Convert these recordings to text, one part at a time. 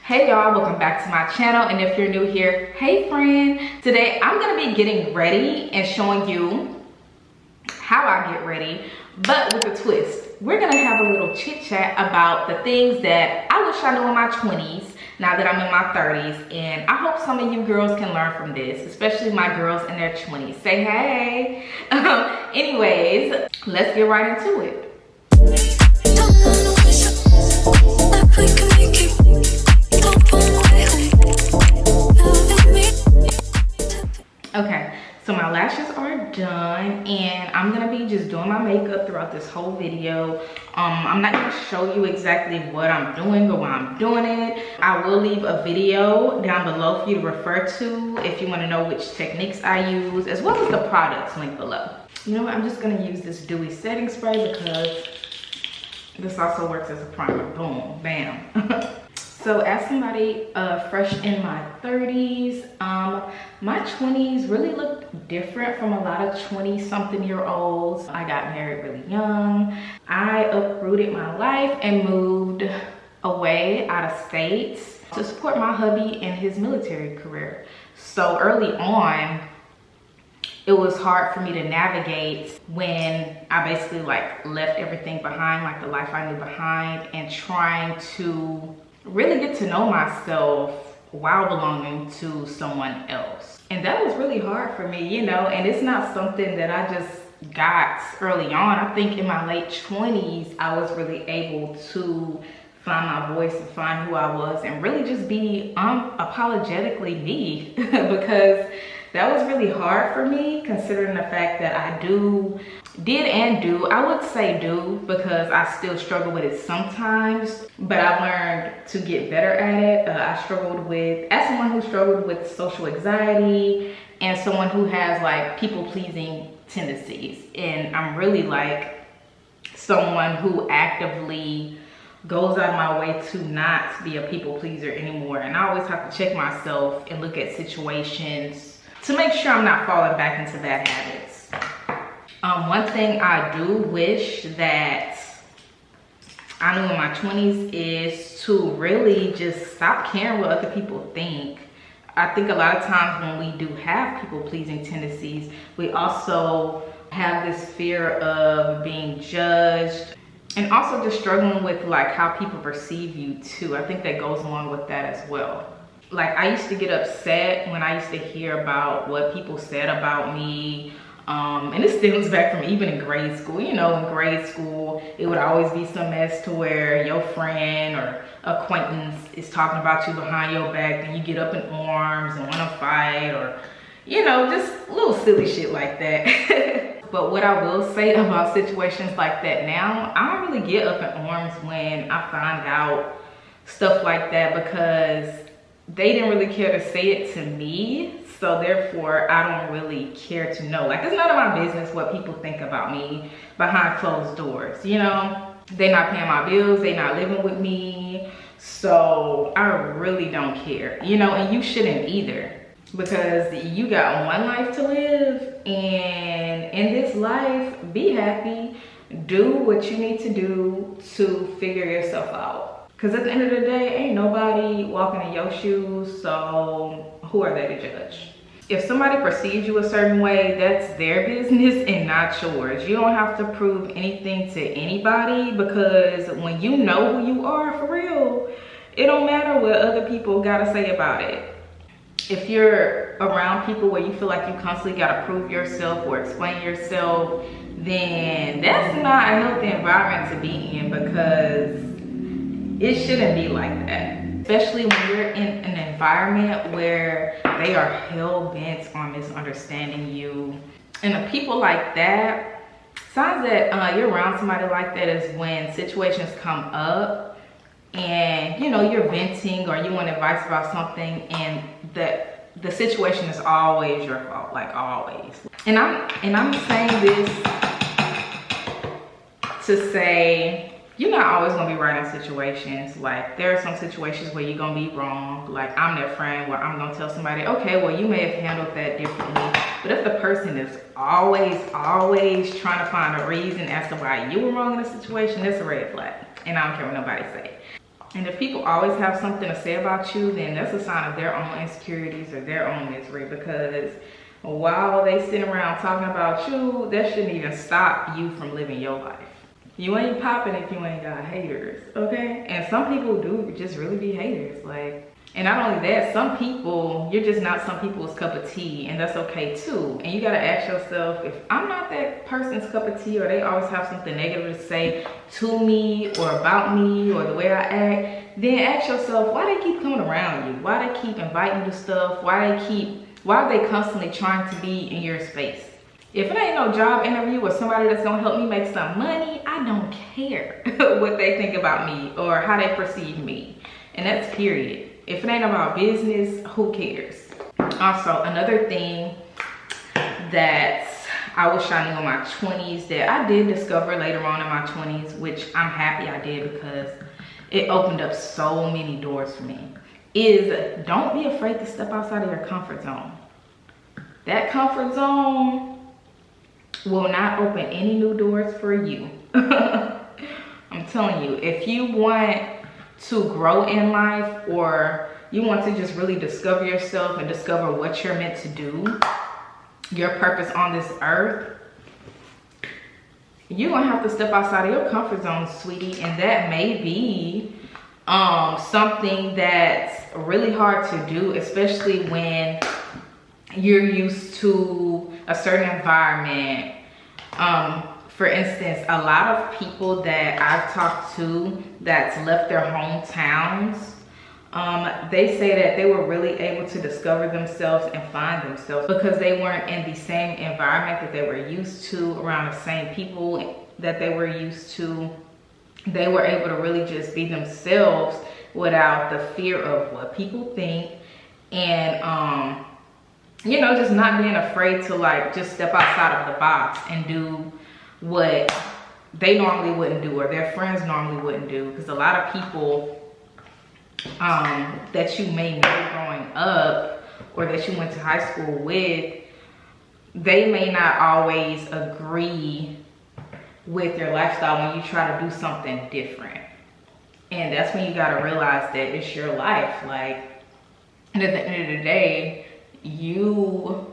Hey y'all, welcome back to my channel, and if you're new here, hey friend. Today I'm gonna be getting ready and showing you how I get ready, but with a twist. We're gonna have a little chit chat about the things that I wish I knew in my 20s now that I'm in my 30s, and I hope some of you girls can learn from this, especially my girls in their 20s. Say hey. Anyways, let's get right into it. Okay, so my lashes are done and I'm gonna be just doing my makeup throughout this whole video. I'm not gonna show you exactly what I'm doing or why I'm doing it. I will leave a video down below for you to refer to if you want to know which techniques I use, as well as the products linked below. You know what, I'm just gonna use this dewy setting spray because this also works as a primer. Boom, bam. So as somebody fresh in my 30s, my 20s really looked different from a lot of 20-something-year-olds. I got married really young. I uprooted my life and moved away out of state to support my hubby in his military career. So early on, it was hard for me to navigate when I basically like left everything behind, like the life I knew behind, and trying to really get to know myself while belonging to someone else. And that was really hard for me, you know, and it's not something that I just got early on. I think in my late 20s, I was really able to find my voice and find who I was and really just be unapologetically me because that was really hard for me, considering the fact that I did and do, I would say do, because I still struggle with it sometimes, but I've learned to get better at it. As someone who struggled with social anxiety and someone who has like people-pleasing tendencies, and I'm really like someone who actively goes out of my way to not be a people pleaser anymore, and I always have to check myself and look at situations to make sure I'm not falling back into bad habits. One thing I do wish that I knew in my 20s is to really just stop caring what other people think. I think a lot of times when we do have people-pleasing tendencies, we also have this fear of being judged, and also just struggling with like how people perceive you too. I think that goes along with that as well. Like, I used to get upset when I used to hear about what people said about me. And this stems back from even in grade school. You know, in grade school, it would always be some mess to where your friend or acquaintance is talking about you behind your back, and you get up in arms and want to fight, or, you know, just little silly shit like that. But what I will say about situations like that now, I don't really get up in arms when I find out stuff like that, because they didn't really care to say it to me, so therefore I don't really care to know. Like, it's none of my business what people think about me behind closed doors, you know? They not paying my bills, they not living with me, so I really don't care, you know? And you shouldn't either, because you got one life to live, and in this life, be happy, do what you need to do to figure yourself out. Because at the end of the day, ain't nobody walking in your shoes, so who are they to judge? If somebody perceives you a certain way, that's their business and not yours. You don't have to prove anything to anybody, because when you know who you are for real, it don't matter what other people gotta say about it. If you're around people where you feel like you constantly gotta prove yourself or explain yourself, then that's not a healthy environment to be in, because it shouldn't be like that, especially when you're in an environment where they are hell-bent on misunderstanding you. And the people like that, signs that you're around somebody like that is when situations come up and, you know, you're venting or you want advice about something, and the situation is always your fault, like always. And I'm saying this to say, you're not always gonna be right in situations. Like, there are some situations where you're gonna be wrong. Like, I'm that friend where I'm gonna tell somebody, okay, well, you may have handled that differently. But if the person is always trying to find a reason as to why you were wrong in a situation, that's a red flag. And I don't care what nobody say. And if people always have something to say about you, then that's a sign of their own insecurities or their own misery, because while they sit around talking about you, that shouldn't even stop you from living your life. You ain't popping if you ain't got haters, okay? And some people do just really be haters, like, and not only that, some people, you're just not some people's cup of tea, and that's okay too. And you gotta ask yourself, if I'm not that person's cup of tea, or they always have something negative to say to me or about me or the way I act, then ask yourself, why they keep coming around you? Why they keep inviting you to stuff? Why are they constantly trying to be in your space? If it ain't no job interview or somebody that's gonna help me make some money, I don't care what they think about me or how they perceive me. And that's period. If it ain't about business, who cares? Also, another thing that I was shining on my 20s that I did discover later on in my 20s, which I'm happy I did because it opened up so many doors for me, is don't be afraid to step outside of your comfort zone. That comfort zone will not open any new doors for you. I'm telling you, if you want to grow in life, or you want to just really discover yourself and discover what you're meant to do, your purpose on this earth, you're gonna have to step outside of your comfort zone, sweetie. And that may be something that's really hard to do, especially when you're used to a certain environment. For instance, a lot of people that I've talked to that's left their hometowns, they say that they were really able to discover themselves and find themselves because they weren't in the same environment that they were used to, around the same people that they were used to. They were able to really just be themselves without the fear of what people think, and you know, just not being afraid to like just step outside of the box and do what they normally wouldn't do, or their friends normally wouldn't do. Because a lot of people that you may know growing up, or that you went to high school with, they may not always agree with your lifestyle when you try to do something different. And that's when you got to realize that it's your life. Like, and at the end of the day, you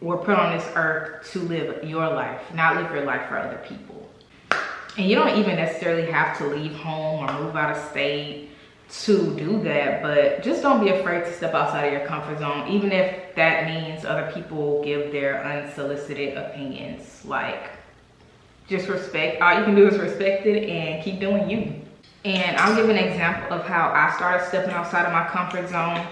were put on this earth to live your life, not live your life for other people. And you don't even necessarily have to leave home or move out of state to do that, but just don't be afraid to step outside of your comfort zone, even if that means other people give their unsolicited opinions. Like, just respect. All you can do is respect it and keep doing you. And I'll give an example of how I started stepping outside of my comfort zone.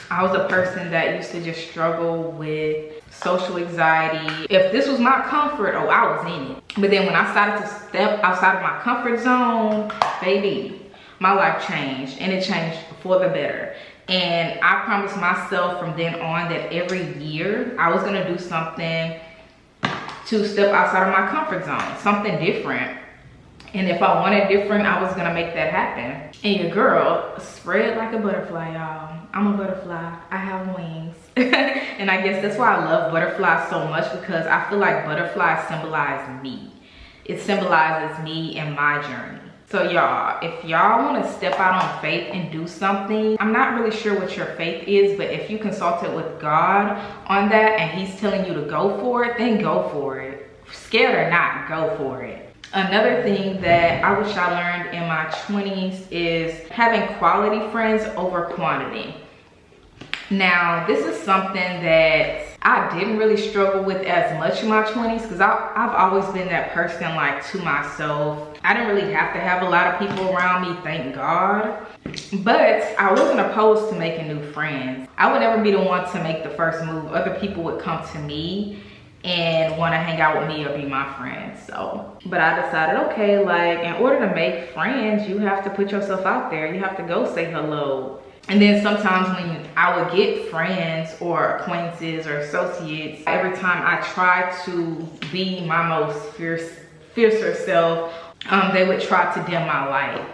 I was a person that used to just struggle with social anxiety. If this was my comfort, oh, I was in it. But then when I started to step outside of my comfort zone, baby, my life changed, and it changed for the better. And I promised myself from then on that every year I was gonna do something to step outside of my comfort zone, something different. And if I wanted different, I was gonna make that happen. And your girl spread like a butterfly, y'all. I'm a butterfly, I have wings. And I guess that's why I love butterflies so much, because I feel like butterflies symbolize me. It symbolizes me and my journey. So y'all, if y'all wanna step out on faith and do something, I'm not really sure what your faith is, but if you consulted with God on that and he's telling you to go for it, then go for it. Scared or not, go for it. Another thing that I wish I learned in my 20s is having quality friends over quantity. Now, this is something that I didn't really struggle with as much in my 20s, because I've always been that person like to myself. I didn't really have to have a lot of people around me, thank God. But I wasn't opposed to making new friends. I would never be the one to make the first move. Other people would come to me and want to hang out with me or be my friend. So, but I decided, okay, like, in order to make friends, you have to put yourself out there. You have to go say hello. And then sometimes when I would get friends or acquaintances or associates, every time I tried to be my most fiercer self, they would try to dim my light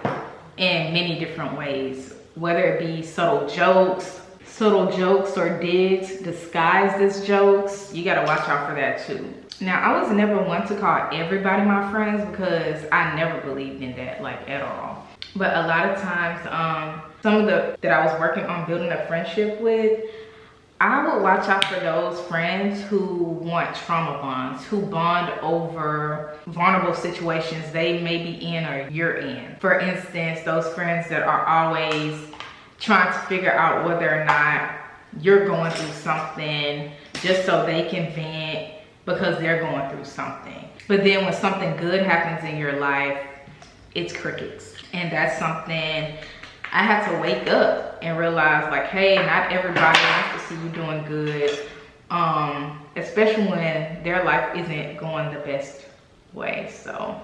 in many different ways, whether it be subtle jokes or digs disguised as jokes. You gotta watch out for that too. Now, I was never one to call everybody my friends, because I never believed in that, like, at all. But a lot of times, some of that I was working on building a friendship with, I would watch out for those friends who want trauma bonds, who bond over vulnerable situations they may be in or you're in. For instance, those friends that are always trying to figure out whether or not you're going through something just so they can vent because they're going through something. But then when something good happens in your life, it's crickets. And that's something I had to wake up and realize, like, hey, not everybody wants to see you doing good, especially when their life isn't going the best way. So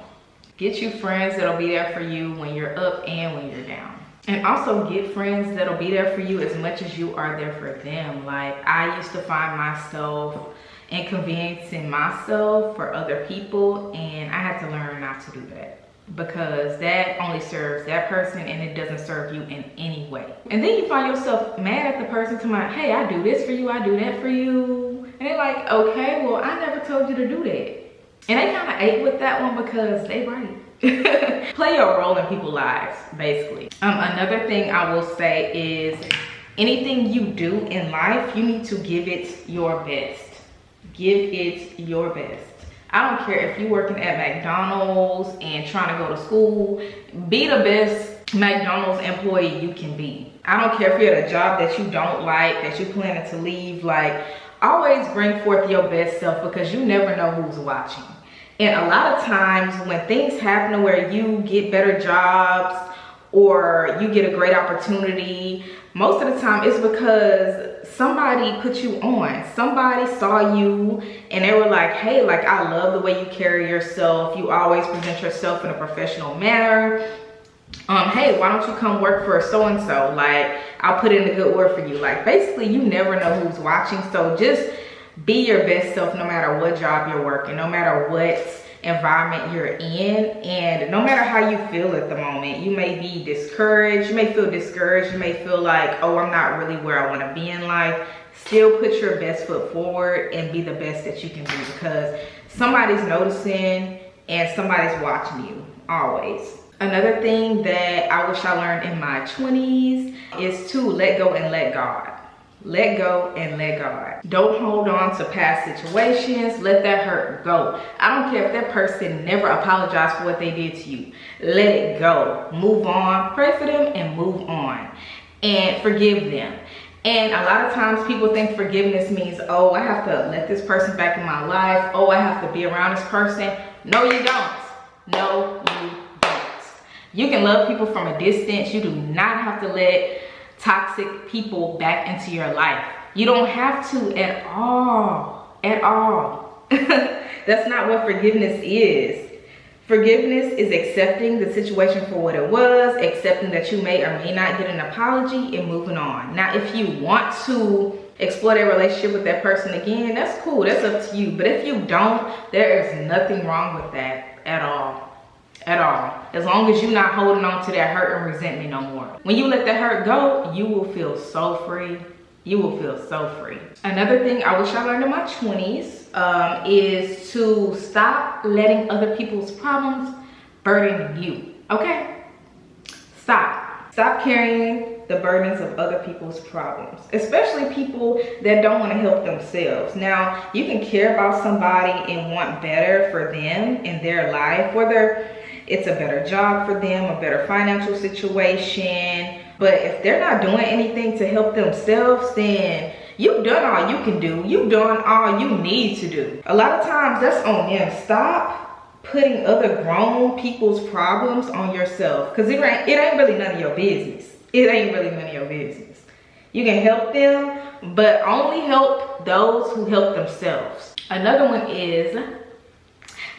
get you friends that'll be there for you when you're up and when you're down. And also get friends that'll be there for you as much as you are there for them. Like, I used to find myself inconveniencing myself for other people, and I had to learn not to do that, because that only serves that person and it doesn't serve you in any way. And then you find yourself mad at the person to my, hey, I do this for you, I do that for you. And they're like, okay, well, I never told you to do that. And they kind of ate with that one because they right. Play your role in people's lives, basically. Another thing I will say is anything you do in life, you need to give it your best. Give it your best. I don't care if you're working at McDonald's and trying to go to school, be the best McDonald's employee you can be. I don't care if you're at a job that you don't like, that you're planning to leave, like, always bring forth your best self, because you never know who's watching. And a lot of times when things happen where you get better jobs or you get a great opportunity, most of the time it's because somebody put you on. Somebody saw you and they were like, hey, like, I love the way you carry yourself. You always present yourself in a professional manner. Hey, why don't you come work for so-and-so? Like, I'll put in a good word for you. Like, basically, you never know who's watching. So just be your best self no matter what job you're working, no matter what environment you're in, and no matter how you feel at the moment. You may be discouraged, you may feel discouraged, you may feel like, oh, I'm not really where I want to be in life. Still put your best foot forward and be the best that you can be, because somebody's noticing and somebody's watching you, always. Another thing that I wish I learned in my 20s is to let go and let God. Let go and let God. Don't hold on to past situations. Let that hurt go. I don't care if that person never apologized for what they did to you. Let it go. Move on. Pray for them and move on. And forgive them. And a lot of times people think forgiveness means, oh, I have to let this person back in my life. Oh, I have to be around this person. No, you don't. No, you don't. You can love people from a distance. You do not have to let toxic people back into your life. You don't have to at all. That's not what forgiveness is. Forgiveness is accepting the situation for what it was, accepting that you may or may not get an apology, and moving on. Now, if you want to explore that relationship with that person again, that's cool, that's up to you. But if you don't, there is nothing wrong with that at all. At all. As long as you're not holding on to that hurt and resentment no more. When you let that hurt go, you will feel so free. You will feel so free. Another thing I wish I learned in my 20s is to stop letting other people's problems burden you. Okay? Stop. Stop carrying the burdens of other people's problems, especially people that don't want to help themselves. Now, you can care about somebody and want better for them in their life, whether it's a better job for them, a better financial situation. But if they're not doing anything to help themselves, then you've done all you can do. You've done all you need to do. A lot of times that's on them. Stop putting other grown people's problems on yourself, because it ain't really none of your business. It ain't really none of your business. You can help them, but only help those who help themselves. Another one is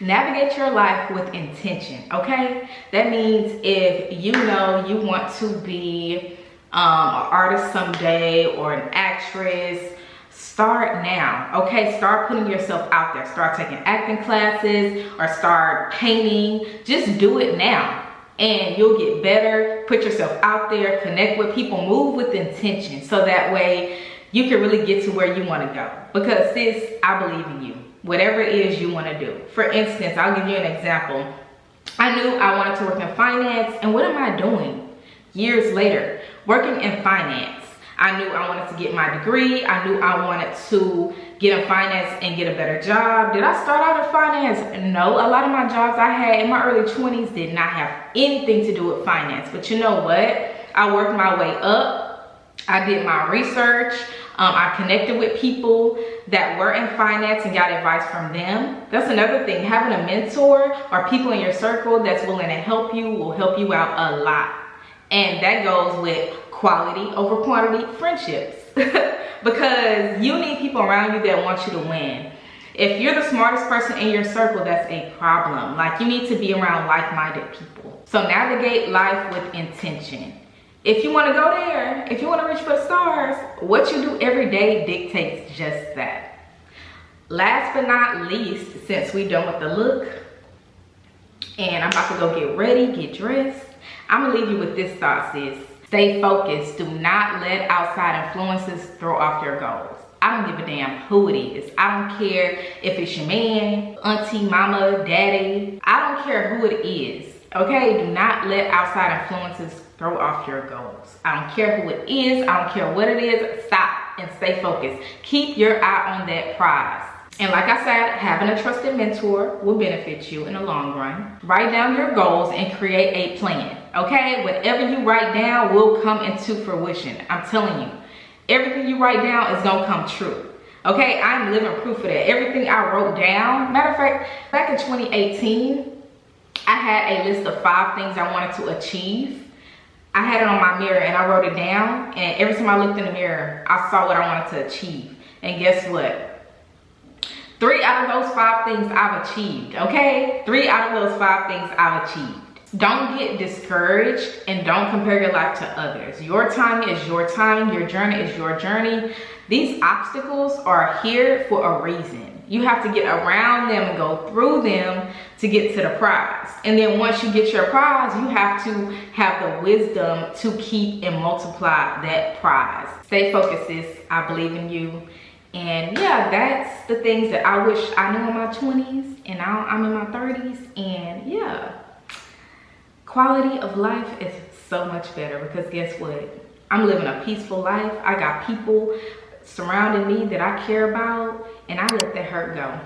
navigate your life with intention, okay? That means if you know you want to be an artist someday or an actress, start now, okay? Start putting yourself out there. Start taking acting classes or start painting. Just do it now and you'll get better. Put yourself out there, connect with people, move with intention, so that way you can really get to where you want to go. Because sis, I believe in you. Whatever it is you want to do. For instance, I'll give you an example. I knew I wanted to work in finance, and what am I doing? Years later, working in finance. I knew I wanted to get my degree. I knew I wanted to get in finance and get a better job. Did I start out in finance? No, a lot of my jobs I had in my early 20s did not have anything to do with finance. But you know what? I worked my way up. I did my research. I connected with people that were in finance and got advice from them. That's another thing. Having a mentor or people in your circle that's willing to help you will help you out a lot. And that goes with quality over quantity friendships. Because you need people around you that want you to win. If you're the smartest person in your circle, that's a problem. Like, you need to be around like-minded people. So navigate life with intention. If you want to go there, if you want to reach for the stars, what you do every day dictates just that. Last but not least, since we done with the look, and I'm about to go get ready, get dressed, I'm gonna leave you with this thought, sis. Stay focused. Do not let outside influences throw off your goals. I don't give a damn who it is. I don't care if it's your man, auntie, mama, daddy. I don't care who it is. Okay, do not let outside influences throw off your goals. I don't care who it is. I don't care what it is. Stop and stay focused. Keep your eye on that prize. And like I said, having a trusted mentor will benefit you in the long run. Write down your goals and create a plan. Okay, whatever you write down will come into fruition. I'm telling you, everything you write down is gonna come true. Okay, I'm living proof of that. Everything I wrote down, matter of fact, back in 2018, I had a list of 5 things I wanted to achieve. I had it on my mirror and I wrote it down, and every time I looked in the mirror, I saw what I wanted to achieve. And guess what? 3 out of those 5 things I've achieved, okay? 3 out of those 5 things I've achieved. Don't get discouraged and don't compare your life to others. Your timing is your timing. Your journey is your journey. These obstacles are here for a reason. You have to get around them and go through them to get to the prize. And then once you get your prize, you have to have the wisdom to keep and multiply that prize. Stay focused, sis. I believe in you. And yeah, that's the things that I wish I knew in my 20s, and now I'm in my 30s. And yeah, quality of life is so much better because guess what? I'm living a peaceful life. I got people surrounding me that I care about, and I let that hurt go.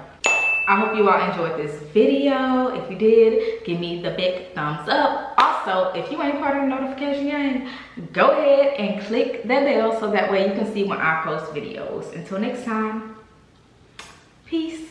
I hope you all enjoyed this video. If you did, give me the big thumbs up. Also, if you ain't part of the notification gang, go ahead and click that bell so that way you can see when I post videos. Until next time, peace.